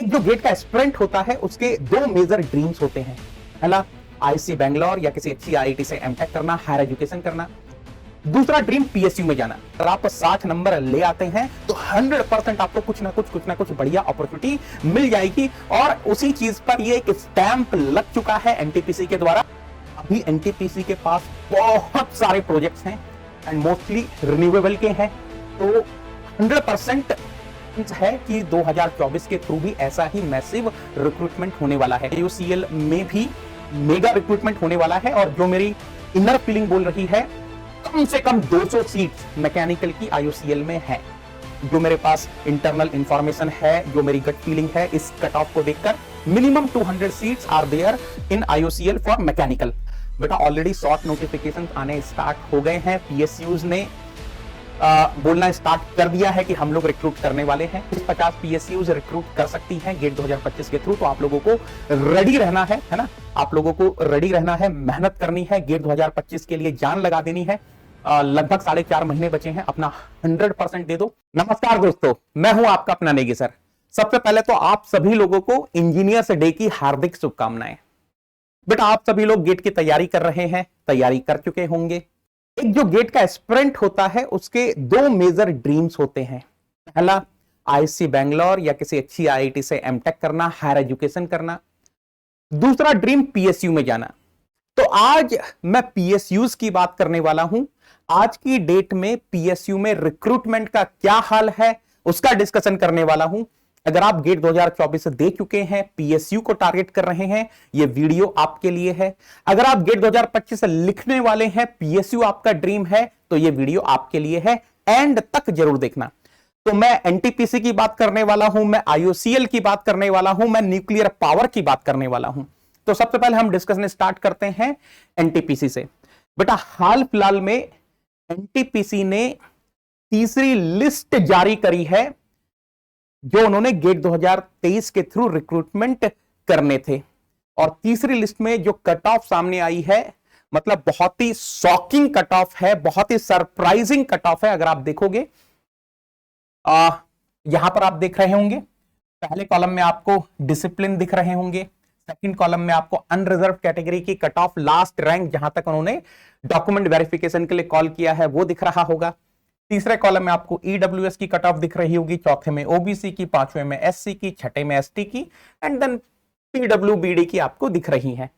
एक जो गेट का एस्पिरेंट होता है उसके दो मेजर ड्रीम्स होते हैं। पहला आईआईसी बैंगलोर या किसी अच्छी आईआईटी से एमटेक करना, हायर एजुकेशन करना। दूसरा ड्रीम पीएसयू में जाना। अगर आप 60 नंबर ले आते हैं तो 100% आपको कुछ ना कुछ बढ़िया अपॉर्चुनिटी मिल जाएगी। और उसी चीज पर ये एक स्टैंप लग चुका है एनटीपीसी के द्वारा। अभी एनटीपीसी के पास बहुत सारे प्रोजेक्ट्स हैं एंड मोस्टली रिन्यूएबल के हैं, तो 100% है कि 2024 के थ्रू भी ऐसा ही मैसिव रिक्रूटमेंट होने वाला है। आईयूसीएल में भी मेगा रिक्रूटमेंट होने वाला है और जो मेरी इनर फीलिंग बोल रही है कम से कम 200 सीट्स मैकेनिकल की आईयूसीएल में है। जो मेरे पास इंटरनल इंफॉर्मेशन है, जो मेरी गट फीलिंग है, इस कट ऑफ को देखकर minimum 200 seats are there in IUCL for mechanical. बेटा ऑलरेडी शॉर्ट नोटिफिकेशन आने स्टार्ट हो गए हैं। पीएसयूज ने बोलना स्टार्ट कर दिया है कि हम लोग रिक्रूट करने वाले हैं। 50 पीएसयूज रिक्रूट कर सकती हैं गेट 2025 के थ्रू, तो आप लोगों को रेडी रहना है ना। आप लोगों को रेडी रहना है, मेहनत करनी है, गेट 2025 के लिए जान लगा देनी है। लगभग 4.5 महीने बचे हैं, अपना 100% दे दो। नमस्कार दोस्तों, मैं हूं आपका अपना नेगी सर। सबसे पहले तो आप सभी लोगों को इंजीनियर्स डे की हार्दिक शुभकामनाएं। बेटा आप सभी लोग गेट की तैयारी कर रहे हैं, तैयारी कर चुके होंगे। एक जो गेट का एस्पिरेंट होता है उसके दो मेजर ड्रीम्स होते हैं। पहला आईआईसी बैंगलोर या किसी अच्छी आईआईटी से एमटेक करना, हायर एजुकेशन करना। दूसरा ड्रीम पीएसयू में जाना। तो आज मैं पीएसयूज की बात करने वाला हूं। आज की डेट में पीएसयू में रिक्रूटमेंट का क्या हाल है उसका डिस्कशन करने वाला हूं। अगर आप गेट 2024 दे चुके हैं, पीएसयू को टारगेट कर रहे हैं, ये वीडियो आपके लिए है। अगर आप गेट 2025 लिखने वाले हैं, पीएसयू आपका ड्रीम है, तो ये वीडियो आपके लिए है। एंड तक जरूर देखना। तो मैं एनटीपीसी की बात करने वाला हूं, मैं आईयूसीएल की बात करने वाला हूं, मैं न्यूक्लियर पावर की बात करने वाला हूं। तो सबसे पहले हम डिस्कशन स्टार्ट करते हैं एनटीपीसी से। बेटा हाल फिलहाल में एनटीपीसी ने तीसरी लिस्ट जारी करी है जो उन्होंने गेट 2023 के थ्रू रिक्रूटमेंट करने थे। और तीसरी लिस्ट में जो कट ऑफ सामने आई है, मतलब बहुत ही शॉकिंग कट ऑफ है, बहुत ही सरप्राइजिंग कट ऑफ है। अगर आप देखोगे यहां पर आप देख रहे होंगे, पहले कॉलम में आपको डिसिप्लिन दिख रहे होंगे, सेकंड कॉलम में आपको अनरिजर्व कैटेगरी की कट ऑफ लास्ट रैंक जहां तक उन्होंने डॉक्यूमेंट वेरिफिकेशन के लिए कॉल किया है वो दिख रहा होगा। तीसरे कॉलम में आपको ईडब्ल्यूएस की कट ऑफ दिख रही होगी, चौथे में ओबीसी की, पांचवें में एससी की, छठे में एसटी की एंड देन पीडब्ल्यूबीडी की आपको दिख रही हैं।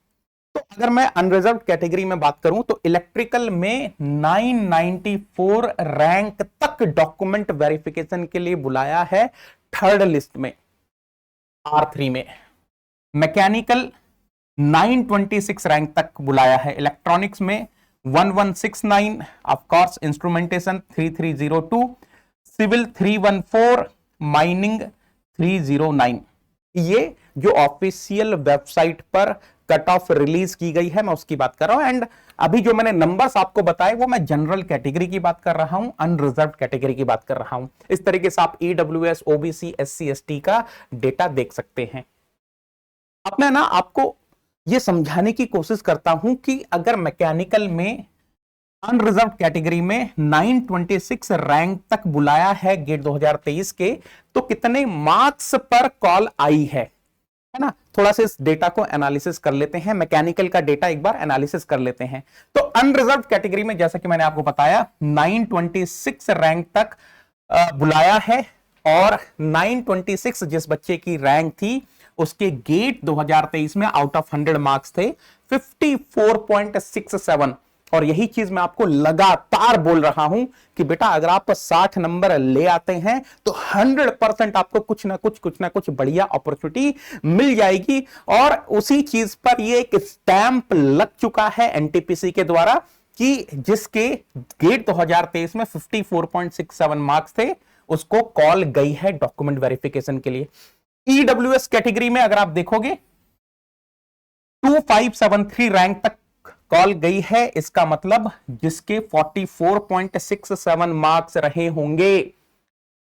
तो अगर मैं अनरिजर्व कैटेगरी में बात करूं तो इलेक्ट्रिकल में 994 रैंक तक डॉक्यूमेंट वेरिफिकेशन के लिए बुलाया है थर्ड लिस्ट में, R3 में। मैकेनिकल 926 रैंक तक बुलाया है, इलेक्ट्रॉनिक्स में 1169, of course instrumentation 3302, civil 314, mining 309। ये जो ऑफिशियल वेबसाइट पर कट ऑफ रिलीज की गई है मैं उसकी बात कर रहा हूं। एंड अभी जो मैंने नंबर्स आपको बताए वो मैं जनरल कैटेगरी की बात कर रहा हूं, अनरिजर्व कैटेगरी की बात कर रहा हूं। इस तरीके से आप ईडब्ल्यूएस, ओबीसी, एससी, एसटी का डेटा देख सकते हैं। अब मैं ना आपको ये समझाने की कोशिश करता हूं कि अगर मैकेनिकल में अनरिजर्व कैटेगरी में 926 रैंक तक बुलाया है गेट 2023 के, तो कितने मार्क्स पर कॉल आई है ना। थोड़ा सा इस डेटा को एनालिसिस कर लेते हैं, मैकेनिकल का डेटा एक बार एनालिसिस कर लेते हैं। तो अनरिजर्व कैटेगरी में जैसा कि मैंने आपको बताया 926 रैंक तक बुलाया है और 926 जिस बच्चे की रैंक थी उसके गेट 2023 में आउट ऑफ 100 मार्क्स थे 54.67। और यही चीज मैं आपको लगातार बोल रहा हूं कि बेटा अगर आप 60 नंबर ले आते हैं तो 100% आपको कुछ ना कुछ बढ़िया अपॉर्चुनिटी मिल जाएगी। और उसी चीज पर ये एक स्टैंप लग चुका है एनटीपीसी के द्वारा कि जिसके गेट 2023 में 54.67 मार्क्स थे उसको कॉल गई है डॉक्यूमेंट वेरिफिकेशन के लिए। ईडब्ल्यूएस कैटेगरी में अगर आप देखोगे 2573 रैंक तक कॉल गई है। इसका मतलब जिसके 44.67 मार्क्स रहे होंगे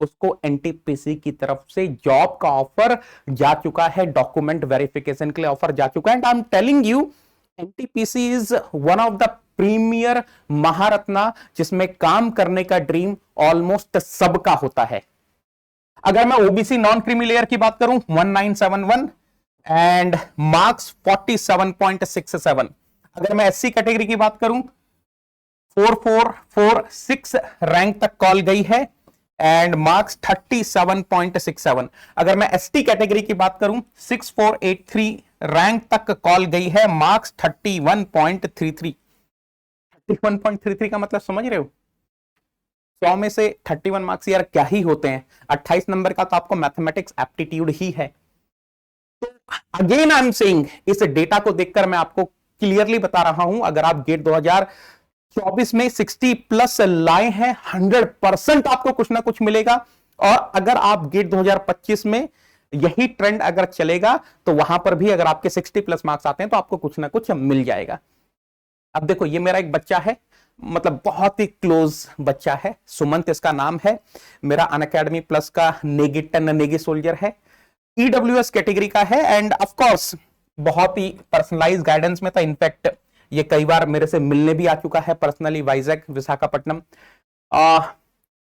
उसको एनटीपीसी की तरफ से जॉब का ऑफर जा चुका है, डॉक्यूमेंट वेरिफिकेशन के लिए ऑफर जा चुका है। And I am telling you NTPC is one of the premier Maharatna जिसमें काम करने का ड्रीम ऑलमोस्ट सबका होता है। अगर मैं ओबीसी नॉन क्रीमी लेयर की बात करूं 1971 एंड मार्क्स 47.67। अगर मैं एससी कैटेगरी की बात करूं 4446 रैंक तक कॉल गई है एंड मार्क्स 37.67। अगर मैं एसटी कैटेगरी की बात करूं 6483 रैंक तक कॉल गई है, मार्क्स 31.33। 31.33 का मतलब समझ रहे हो? 100 में से 31 मार्क्स यार क्या ही होते हैं। 28 नंबर का तो आपको मैथमेटिक्स एप्टीट्यूड ही है। तो अगेन आई एम सेइंग, इस डेटा को देखकर मैं आपको क्लियरली बता रहा हूं, अगर आप गेट 2024 में 60 प्लस लाए हैं 100% आपको कुछ ना कुछ मिलेगा। और अगर आप गेट 2025 में यही ट्रेंड अगर चलेगा तो वहां पर भी अगर आपके 60 प्लस मार्क्स आते हैं तो आपको कुछ ना कुछ मिल जाएगा। अब देखो ये मेरा एक बच्चा है, मतलब बहुत ही क्लोज बच्चा है, सुमंत इसका नाम है, मेरा अनअकैडमी प्लस का नेगी सोल्जर है, ईडब्ल्यूएस कैटेगरी का है एंड ऑफ कोर्स बहुत ही पर्सनलाइज गाइडेंस में था। इनफैक्ट ये कई बार मेरे से मिलने भी आ चुका है पर्सनली, वाइजैक विशाखापट्टनम।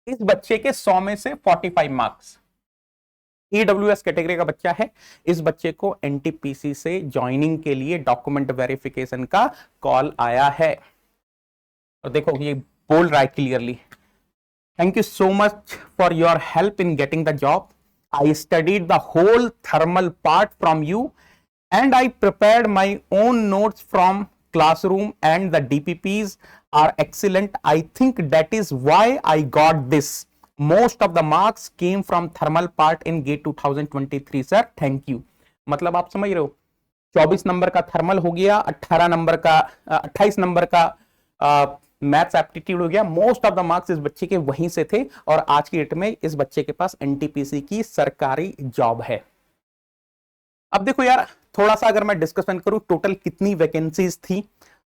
इस बच्चे के 100 में से 45 मार्क्स, ईडब्ल्यूएस कैटेगरी का बच्चा है। इस बच्चे को एनटीपीसी से ज्वाइनिंग के लिए डॉक्यूमेंट वेरिफिकेशन का कॉल आया है। और देखो ये बोल रहा है clearly, thank you so much for your help in getting the job. I studied the whole thermal part from you and I prepared my own notes from classroom and the DPPs are excellent. I think that is why I got this. Most of the marks came from thermal part in GATE 2023 sir. Thank you. मतलब आप समझ रहे हो, 24 number का thermal हो गया, 18 number का 28 number का मैथ्स एप्टीट्यूड हो गया। मोस्ट ऑफ द मार्क्स इस बच्चे के वहीं से थे और आज की डेट में इस बच्चे के पास एनटीपीसी की सरकारी जॉब है। अब देखो यार थोड़ा सा अगर मैं डिस्कशन करूं टोटल कितनी वैकेंसीज थी,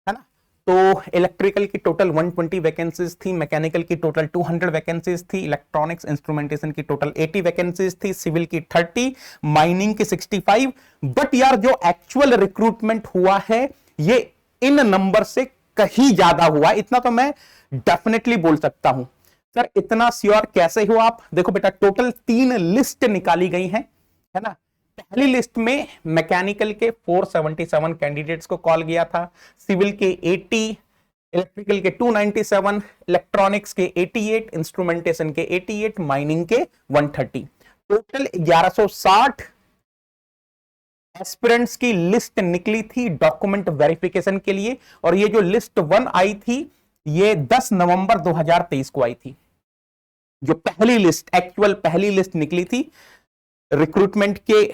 है ना, तो इलेक्ट्रिकल की टोटल 120 वैकेंसीज थी, मैकेनिकल की टोटल 200 वैकेंसीज थी, इलेक्ट्रॉनिक्स इंस्ट्रूमेंटेशन की टोटल 80 वैकेंसीज थी, सिविल की 30, माइनिंग की 65। बट यार जो एक्चुअल रिक्रूटमेंट हुआ है ये इन नंबर से कहीं ज्यादा हुआ, इतना तो मैं डेफिनेटली बोल सकता हूं। सर इतना श्योर कैसे हो आप? देखो बेटा टोटल 3 लिस्ट निकाली गई हैं, है ना। पहली लिस्ट में मैकेनिकल के 477 कैंडिडेट्स को कॉल गया था, सिविल के 80, इलेक्ट्रिकल के 297, इलेक्ट्रॉनिक्स के 88, इंस्ट्रूमेंटेशन के 88, माइनिंग के 130। टोटल 1160 एस्पिरेंट्स की लिस्ट निकली थी डॉक्यूमेंट वेरिफिकेशन के लिए। और ये जो लिस्ट 1 आई थी ये 10 नवंबर 2023 को आई थी। जो पहली लिस्ट, एक्चुअल पहली लिस्ट निकली थी रिक्रूटमेंट के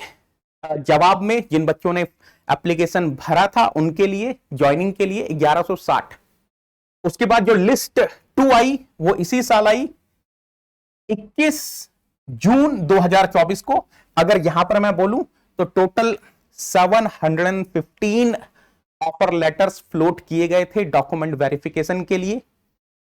जवाब में, जिन बच्चों ने एप्लीकेशन भरा था उनके लिए ज्वाइनिंग के लिए 1160। उसके बाद जो लिस्ट 2 आई वो इसी साल आई 21 जून 2024 को। अगर यहां पर मैं बोलूं तो टोटल 715 ऑफर लेटर्स फ्लोट किए गए थे डॉक्यूमेंट वेरिफिकेशन के लिए।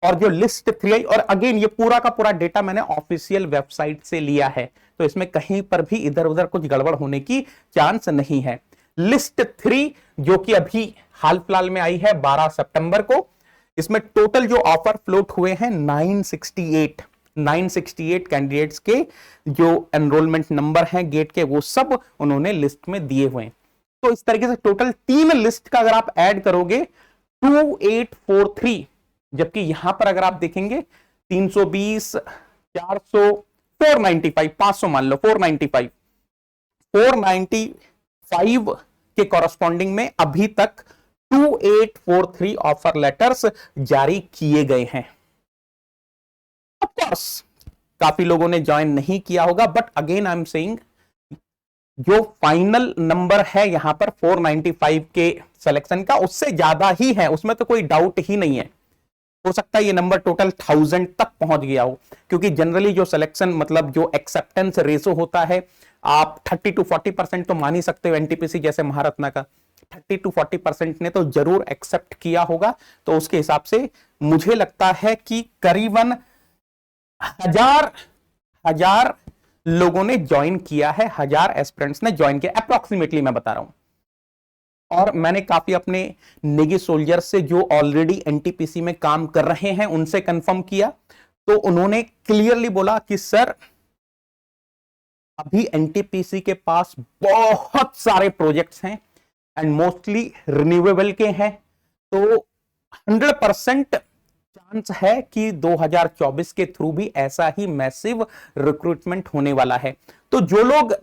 और जो लिस्ट 3 आई, और अगेन ये पूरा का पूरा डेटा मैंने ऑफिशियल वेबसाइट से लिया है तो इसमें कहीं पर भी इधर उधर कुछ गड़बड़ होने की चांस नहीं है। लिस्ट 3 जो कि अभी हाल फिलहाल में आई है 12 सितंबर को, इसमें टोटल जो ऑफर फ्लोट हुए हैं 968 कैंडिडेट्स के जो एनरोलमेंट नंबर हैं गेट के वो सब उन्होंने लिस्ट में दिए हुए हैं। तो इस तरीके से टोटल 3 लिस्ट का अगर आप ऐड करोगे 2843, जबकि यहां पर अगर आप देखेंगे 320, 400, 495, 500 मान लो 495 के कॉरस्पॉन्डिंग में अभी तक 2843 ऑफर लेटर्स जारी किए गए हैं। ऑफ कोर्स काफी लोगों ने ज्वाइन नहीं किया होगा, but again I am saying जो फाइनल नंबर है यहां पर 495 के सिलेक्शन का उससे ज्यादा ही है, उसमें तो कोई डाउट ही नहीं है। हो सकता है ये नंबर टोटल 1000 तक पहुंच गया हो, क्योंकि जनरली जो सिलेक्शन मतलब जो एक्सेप्टेंस रेशो होता है आप 30 to 40% तो मान ही सकते हो। एनटीपीसी जैसे महारत्ना का 30 to 40% ने तो जरूर एक्सेप्ट किया होगा। तो उसके हिसाब से मुझे लगता है कि करीबन हजार लोगों ने ज्वाइन किया है, 1000 एस्पिरेंट्स ने ज्वाइन किया, अप्रोक्सीमेटली मैं बता रहा हूं। और मैंने काफी अपने नेगी सोल्जर से जो ऑलरेडी एनटीपीसी में काम कर रहे हैं उनसे कंफर्म किया, तो उन्होंने क्लियरली बोला कि सर अभी एनटीपीसी के पास बहुत सारे प्रोजेक्ट्स हैं एंड मोस्टली रिन्यूएबल के हैं, तो 100% चांस है कि 2024 के थ्रू भी ऐसा ही मैसिव रिक्रूटमेंट होने वाला है। तो जो लोग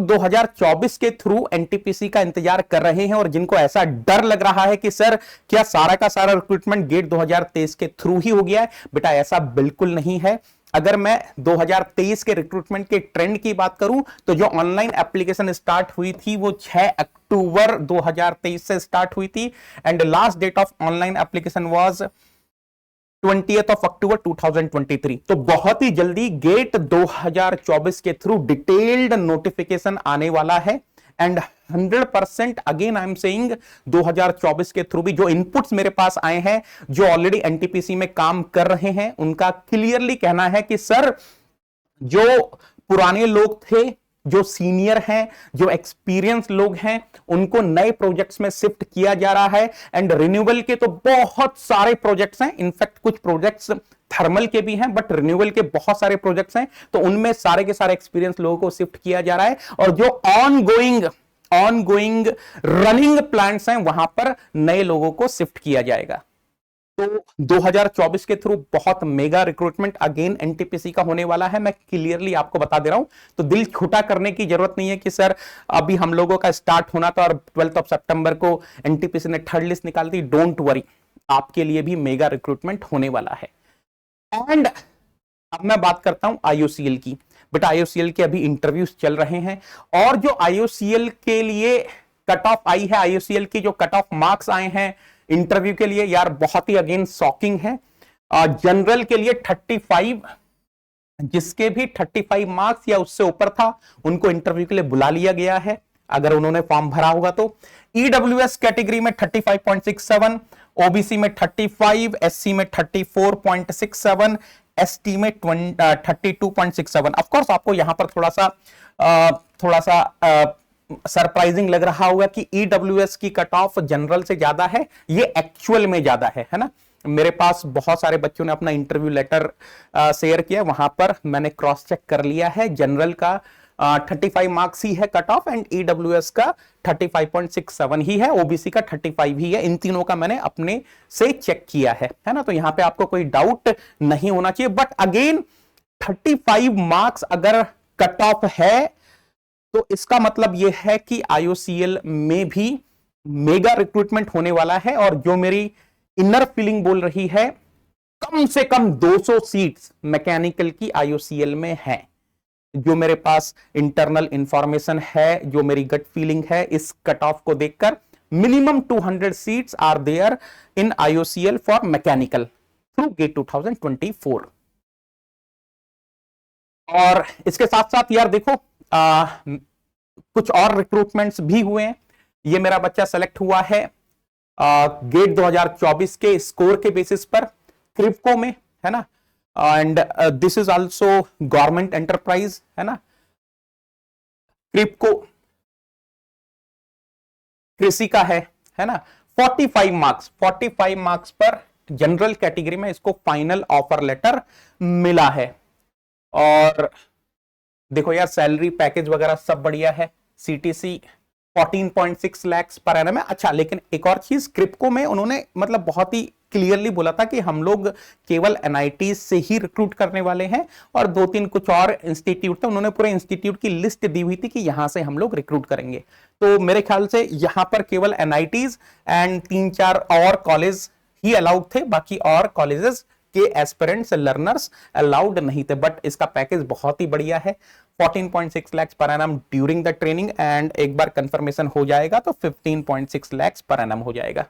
2024 के थ्रू एनटीपीसी का इंतजार कर रहे हैं और जिनको ऐसा डर लग रहा है कि सर क्या सारा का सारा रिक्रूटमेंट गेट 2023 के थ्रू ही हो गया है, बेटा ऐसा बिल्कुल नहीं है। अगर मैं 2023 के रिक्रूटमेंट के ट्रेंड की बात करूं तो जो ऑनलाइन एप्लीकेशन स्टार्ट हुई थी वो 6 अक्टूबर 2023 से स्टार्ट हुई थी and last date of online application was 20th of October 2023। तो बहुत ही जल्दी गेट 2024 के थ्रू डिटेल्ड नोटिफिकेशन आने वाला है and 100% again I am saying 2024 के थ्रू भी जो इनपुट्स मेरे पास आए हैं, जो ऑलरेडी एनटीपीसी में काम कर रहे हैं, उनका क्लियरली कहना है कि सर जो पुराने लोग थे, जो सीनियर हैं, जो एक्सपीरियंस लोग हैं, उनको नए प्रोजेक्ट्स में शिफ्ट किया जा रहा है एंड रिन्यूएबल के तो बहुत सारे प्रोजेक्ट्स हैं। इनफैक्ट कुछ प्रोजेक्ट्स थर्मल के भी हैं बट रिन्यूएबल के बहुत सारे प्रोजेक्ट्स हैं, तो उनमें सारे के सारे एक्सपीरियंस लोगों को शिफ्ट किया जा रहा है और जो ऑनगोइंग रनिंग प्लांट्स हैं वहां पर नए लोगों को शिफ्ट किया जाएगा। तो 2024 के थ्रू बहुत मेगा रिक्रूटमेंट अगेन एनटीपीसी का होने वाला है, मैं क्लियरली आपको बता दे रहा हूं। तो दिल छोटा करने की जरूरत नहीं है कि सर अभी हम लोगों का स्टार्ट होना था और 12 सितंबर को एनटीपीसी ने थर्ड लिस्ट निकाल दी। डोंट वरी, आपके लिए भी मेगा रिक्रूटमेंट होने वाला है। एंड अब मैं बात करता हूं आईओसीएल की। बेटा आईओसीएल के अभी इंटरव्यूज चल रहे हैं और जो आईओसीएल के लिए कट ऑफ आई है, आईओसीएल की जो कट ऑफ मार्क्स आए हैं इंटरव्यू के लिए, यार बहुत ही अगेन शॉकिंग है। जनरल के लिए 35, जिसके भी 35 मार्क्स या उससे ऊपर था उनको इंटरव्यू के लिए बुला लिया गया है अगर उन्होंने फॉर्म भरा होगा तो। ईडब्ल्यूएस कैटेगरी में 35.67, ओबीसी में 35, एससी में 34.67, एसटी में 32.67। ऑफ कोर्स आपको यहां पर थोड़ा सा सरप्राइजिंग लग रहा होगा कि ईडब्ल्यूएस की कट ऑफ जनरल से ज्यादा है, ये एक्चुअल में ज्यादा है ना। मेरे पास बहुत सारे बच्चों ने अपना इंटरव्यू लेटर शेयर किया, वहां पर मैंने क्रॉस चेक कर लिया है। जनरल का 35 मार्क्स ही है कट ऑफ एंड ईडब्ल्यूएस का 35.67 ही है, ओबीसी का 35 ही है। इन तीनों का मैंने अपने से चेक किया है ना। तो यहां पे आपको कोई डाउट नहीं होना चाहिए। बट अगेन 35 मार्क्स अगर कट ऑफ है तो इसका मतलब यह है कि आईओसीएल में भी मेगा रिक्रूटमेंट होने वाला है और जो मेरी इनर फीलिंग बोल रही है कम से कम 200 सीट्स मैकेनिकल की आईओसीएल में है। जो मेरे पास इंटरनल इंफॉर्मेशन है, जो मेरी गट फीलिंग है इस कट ऑफ को देखकर, minimum 200 seats are there in IOCL for mechanical through GATE 2024। और इसके साथ साथ यार देखो कुछ और रिक्रूटमेंट्स भी हुए हैं। ये मेरा बच्चा सेलेक्ट हुआ है गेट 2024 के स्कोर के बेसिस पर क्रिप्को में, है ना। And this is also government enterprise, है ना। क्रिप्को कृषि का है ना। 45 मार्क्स पर जनरल कैटेगरी में इसको फाइनल ऑफर लेटर मिला है। और देखो यार सैलरी पैकेज वगैरह सब बढ़िया है। सीटीसी 14.6 लाख पर एनम है। अच्छा, लेकिन एक और चीज, क्रिप्को में उन्होंने मतलब बहुत ही क्लियरली बोला था कि हम लोग केवल एनआईटी से ही रिक्रूट करने वाले हैं और 2-3 कुछ और इंस्टीट्यूट थे, उन्होंने पूरे इंस्टीट्यूट की लिस्ट दी हुई थी कि यहां से हम लोग रिक्रूट करेंगे। तो मेरे ख्याल से यहां पर केवल एनआईटीज एंड 3-4 और कॉलेज ही अलाउड थे, बाकी और कॉलेजेस के एस्पिरेंट्स लर्नर्स अलाउड नहीं थे। बट इसका पैकेज बहुत ही बढ़िया है, 14.6 lakh per annum during the training and एक बार कंफर्मेशन हो जाएगा तो 15.6 लाख पर एनम हो जाएगा।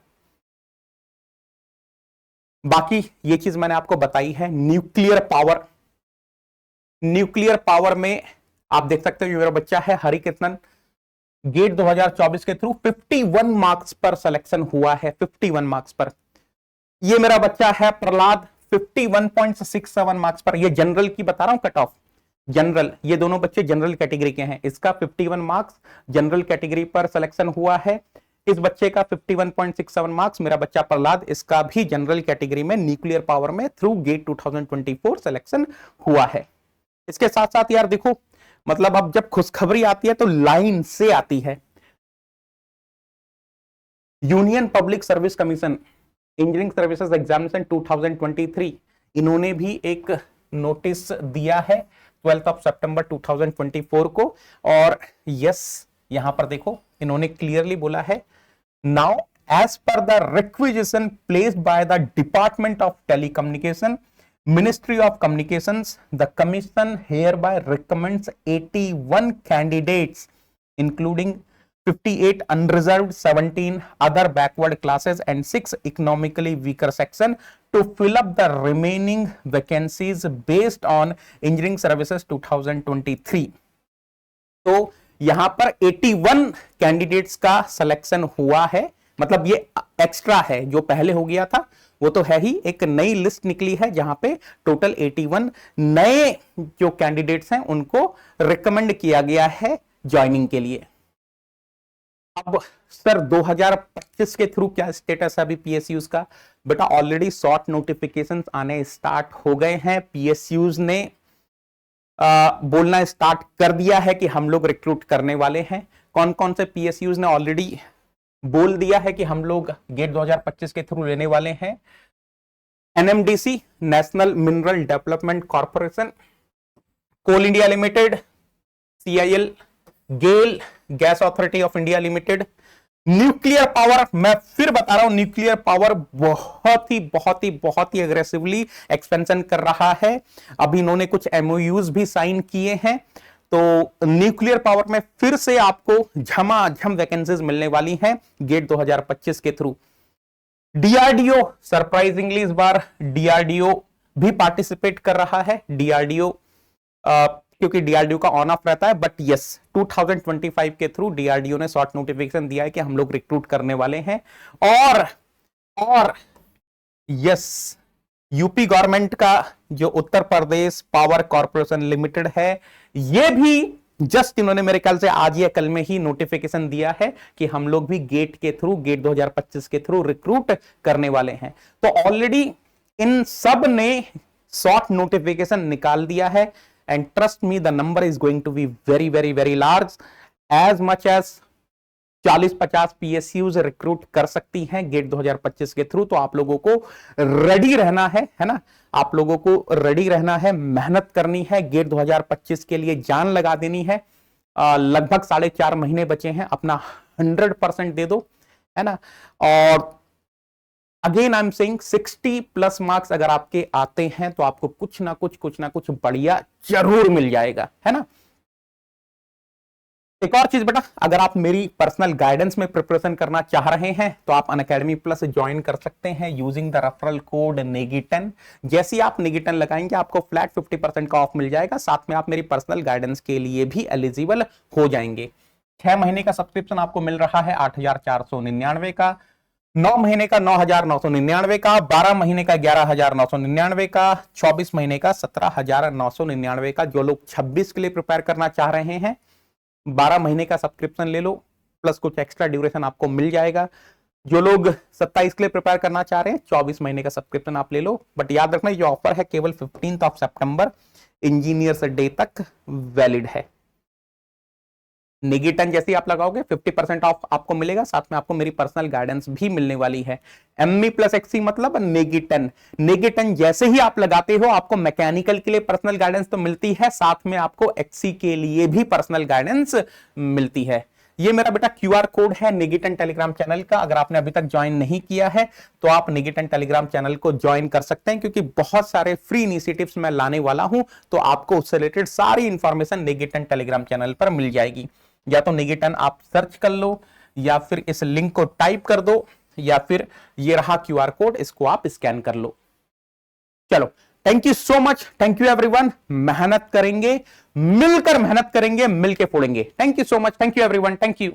बाकी ये चीज मैंने आपको बताई है। न्यूक्लियर पावर में आप देख सकते हो ये मेरा बच्चा है हरिकृष्णन, गेट 2024 के थ्रू 51 मार्क्स पर सिलेक्शन हुआ है, 51 मार्क्स पर। ये मेरा बच्चा है प्रहलाद, 51.67 मार्क्स पर। ये जनरल की बता रहा हूं कट ऑफ, जनरल, ये दोनों बच्चे जनरल कैटेगरी के हैं। इसका 51 मार्क्स जनरल कैटेगरी पर सिलेक्शन हुआ है। इस बच्चे का 51.67 मार्क्स, मेरा बच्चा प्रहलाद, इसका भी जनरल कैटेगरी में न्यूक्लियर पावर में थ्रू गेट 2024 सिलेक्शन हुआ है। इसके साथ साथ यार देखो मतलब अब जब खुशखबरी आती है तो लाइन से आती है। Union public service commission engineering services examination 2023, इन्होंने भी एक नोटिस दिया है 12 सितंबर 2024 को। और यस, यहां पर देखो इन्होंने क्लियरली बोला है, now as per the requisition placed by the department of telecommunication, Ministry of Communications, the Commission hereby recommends 81 candidates, including 58 unreserved, 17 other backward classes, and 6 economically weaker section to fill up the remaining vacancies based on Engineering Services 2023. तो यहां पर 81 candidates का selection हुआ है, मतलब ये extra है, जो पहले हो गया था वो तो है ही, एक नई लिस्ट निकली है जहां पे टोटल 81 नए जो कैंडिडेट्स हैं उनको रिकमेंड किया गया है ज्वाइनिंग के लिए। अब सर 2025 के थ्रू क्या स्टेटस है अभी पीएसयूज का? बेटा ऑलरेडी शॉर्ट नोटिफिकेशंस आने स्टार्ट हो गए हैं। पीएसयूज ने बोलना स्टार्ट कर दिया है कि हम लोग रिक्रूट करने वाले हैं। कौन कौन से पीएसयूज ने ऑलरेडी बोल दिया है कि हम लोग गेट 2025 के थ्रू लेने वाले हैं? NMDC, national mineral development corporation, coal India limited, CIL, GAIL, gas authority of India limited, nuclear power. मैं फिर बता रहा हूं, न्यूक्लियर पावर बहुत ही एग्रेसिवली एक्सपेंशन कर रहा है। अभी इन्होंने कुछ एमओयूज भी साइन किए हैं, तो न्यूक्लियर पावर में फिर से आपको झमाझम वैकेंसीज मिलने वाली हैं गेट 2025 के थ्रू। डीआरडीओ, सरप्राइजिंगली इस बार डीआरडीओ भी पार्टिसिपेट कर रहा है। डीआरडीओ क्योंकि डीआरडीओ का ऑन ऑफ रहता है, बट यस 2025 के थ्रू डीआरडीओ ने शॉर्ट नोटिफिकेशन दिया है कि हम लोग रिक्रूट करने वाले हैं। और यस, यूपी गवर्नमेंट का जो Uttar Pradesh power corporation limited है, ये भी जस्ट इन्होंने मेरे ख्याल से आज या कल में ही नोटिफिकेशन दिया है कि हम लोग भी गेट के थ्रू, गेट 2025 के थ्रू रिक्रूट करने वाले हैं। तो ऑलरेडी इन सब ने शॉर्ट नोटिफिकेशन निकाल दिया है, and trust me the number is going to be very very very large, as much as 40-50 PSUs recruit कर सकती हैं गेट 2025 के थ्रू। तो आप लोगों को रेडी रहना है ना, आप लोगों को रेडी रहना है, मेहनत करनी है, गेट 2025 के लिए जान लगा देनी है। लगभग 4.5 महीने बचे हैं, अपना 100% दे दो, है ना। और again I am saying 60+ marks अगर आपके आते हैं तो आपको कुछ ना कुछ बढ़िया जरूर मिल जाएगा, है ना। एक और चीज बेटा, अगर आप मेरी पर्सनल गाइडेंस में प्रिपरेशन करना चाह रहे हैं तो आप अनअकैडमी प्लस ज्वाइन कर सकते हैं यूजिंग द रेफरल कोड नेगी10। जैसे ही आप नेगी10 लगाएंगे आपको फ्लैट 50% का ऑफ मिल जाएगा, साथ में आप मेरी पर्सनल गाइडेंस के लिए भी एलिजिबल हो जाएंगे। 6 महीने का सब्सक्रिप्शन आपको मिल रहा है 8,499 का, 9 महीने का 9,999 का, 12 महीने का 11,999 का, 24 महीने का 17,999 का। जो लोग 26 के लिए प्रिपेयर करना चाह रहे हैं 12 महीने का सब्सक्रिप्शन ले लो, प्लस कुछ एक्स्ट्रा ड्यूरेशन आपको मिल जाएगा। जो लोग 27 के लिए प्रिपेयर करना चाह रहे हैं 24 महीने का सब्सक्रिप्शन आप ले लो। बट याद रखना ये ऑफर है केवल 15 सितंबर इंजीनियर्स डे तक वैलिड है। नेगी10 जैसे ही आप लगाओगे 50% ऑफ आपको मिलेगा, साथ में आपको मेरी पर्सनल गाइडेंस भी मिलने वाली है। एमई प्लस एक्सी मतलब नेगी10। नेगी10 जैसे ही आप लगाते हो आपको मैकेनिकल के लिए पर्सनल गाइडेंस तो मिलती है, साथ में आपको एक्सी के लिए भी पर्सनल गाइडेंस मिलती है। ये मेरा बेटा क्यूआर कोड है नेगी10 टेलीग्राम चैनल का। अगर आपने अभी तक ज्वाइन नहीं किया है तो आप नेगी10 टेलीग्राम चैनल को ज्वाइन कर सकते हैं, क्योंकि बहुत सारे फ्री इनिशिएटिव्स मैं लाने वाला हूं, तो आपको उससे रिलेटेड सारी इंफॉर्मेशन नेगी10 टेलीग्राम चैनल पर मिल जाएगी। या तो नेगी10 आप सर्च कर लो, या फिर इस लिंक को टाइप कर दो, या फिर ये रहा क्यूआर कोड, इसको आप स्कैन कर लो। चलो, thank you so much, thank you everyone. मेहनत करेंगे, मिलकर मेहनत करेंगे, मिलके फोड़ेंगे। Thank you so much, thank you everyone, thank you.